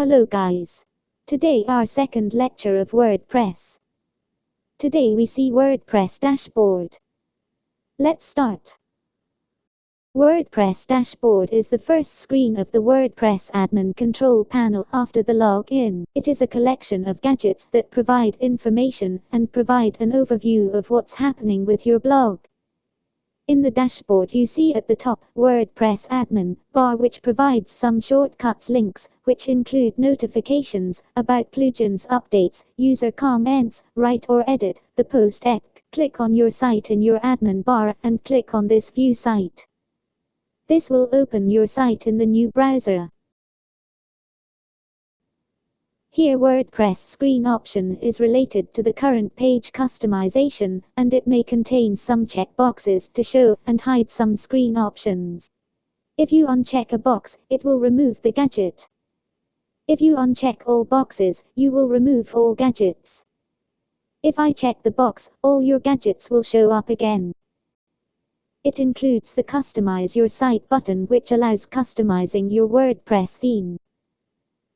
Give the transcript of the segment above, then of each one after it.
Hello guys. Today our second lecture of WordPress. Today we see WordPress dashboard. Let's start. WordPress dashboard is the first screen of the WordPress admin control panel after the login. It is a collection of gadgets that provide information and provide an overview of what's happening with your blog. In the dashboard you see at the top, WordPress admin bar, which provides some shortcuts links, which include notifications, about plugins updates, user comments, write or edit the post. Click on your site in your admin bar and click on this view site. This will open your site in the new browser. Here WordPress screen option is related to the current page customization, and it may contain some checkboxes to show and hide some screen options. If you uncheck a box, it will remove the gadget. If you uncheck all boxes, you will remove all gadgets. If I check the box, all your gadgets will show up again. It includes the Customize Your Site button, which allows customizing your WordPress theme.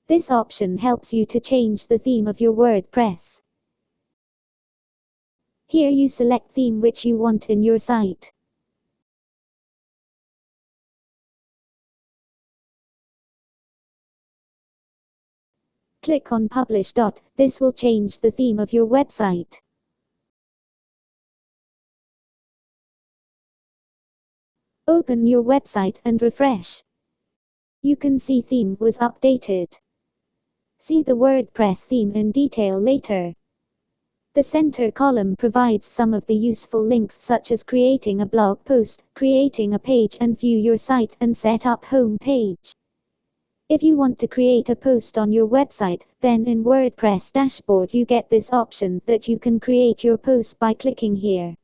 This option helps you to change the theme of your WordPress. Here you select theme which you want in your site. Click on Publish. This will change the theme of your website. Open your website and refresh. You can see theme was updated. See the WordPress theme in detail later. The center column provides some of the useful links, such as creating a blog post, creating a page and view your site, and set up home page. If you want to create a post on your website, then in WordPress dashboard you get this option that you can create your post by clicking here.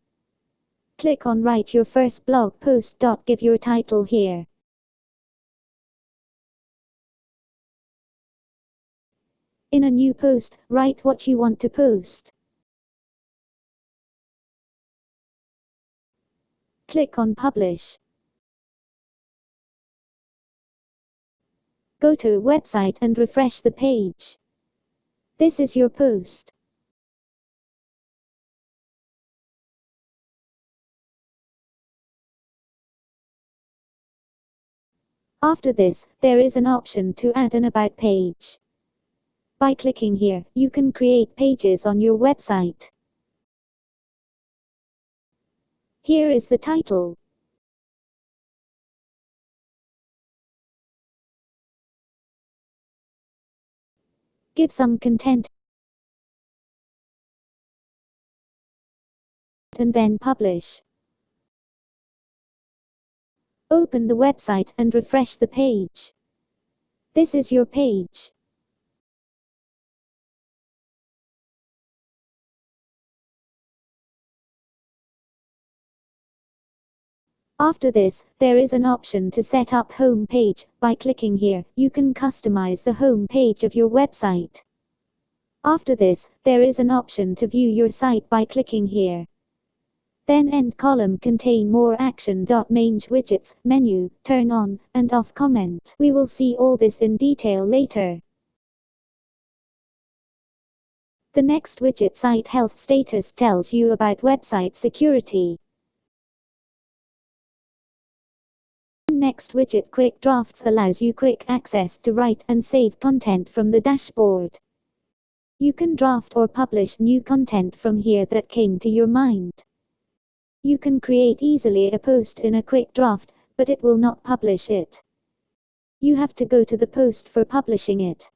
Click on Write Your First Blog Post. Give your title here. In a new post, write what you want to post. Click on Publish. Go to a website and refresh the page. This is your post. After this, there is an option to add an About page. By clicking here, you can create pages on your website. Here is the title. Give some content and then publish. Open the website and refresh the page. This is your page. After this, there is an option to set up home page. By clicking here, you can customize the home page of your website. After this, there is an option to view your site by clicking here. Then end column contain more action. Mange widgets, menu, turn on and off comment. We will see all this in detail later. The next widget, Site Health Status, tells you about website security. Next widget, Quick Drafts, allows you quick access to write and save content from the dashboard. You can draft or publish new content from here that came to your mind. You can create easily a post in a quick draft, but it will not publish it. You have to go to the post for publishing it.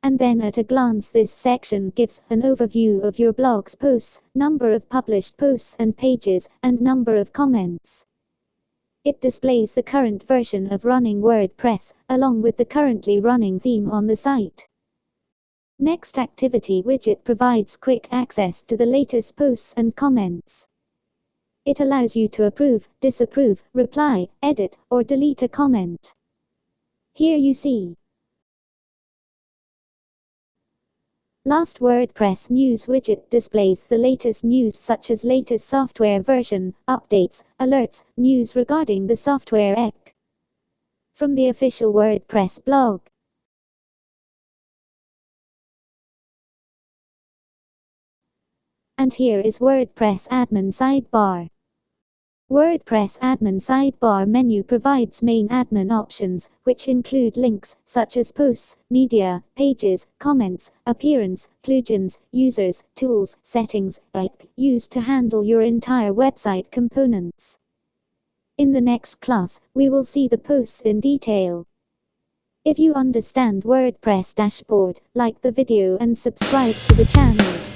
And then at a glance, this section gives an overview of your blog's posts, number of published posts and pages, and number of comments. It displays the current version of running WordPress, along with the currently running theme on the site. Next activity widget provides quick access to the latest posts and comments. It allows you to approve, disapprove, reply, edit, or delete a comment. Here you see Last WordPress news widget displays the latest news such as latest software version, updates, alerts, news regarding the software ec. From the official WordPress blog. And here is WordPress admin sidebar. WordPress admin sidebar menu provides main admin options, which include links, such as posts, media, pages, comments, appearance, plugins, users, tools, settings, used to handle your entire website components. In the next class, we will see the posts in detail. If you understand WordPress dashboard, like the video and subscribe to the channel.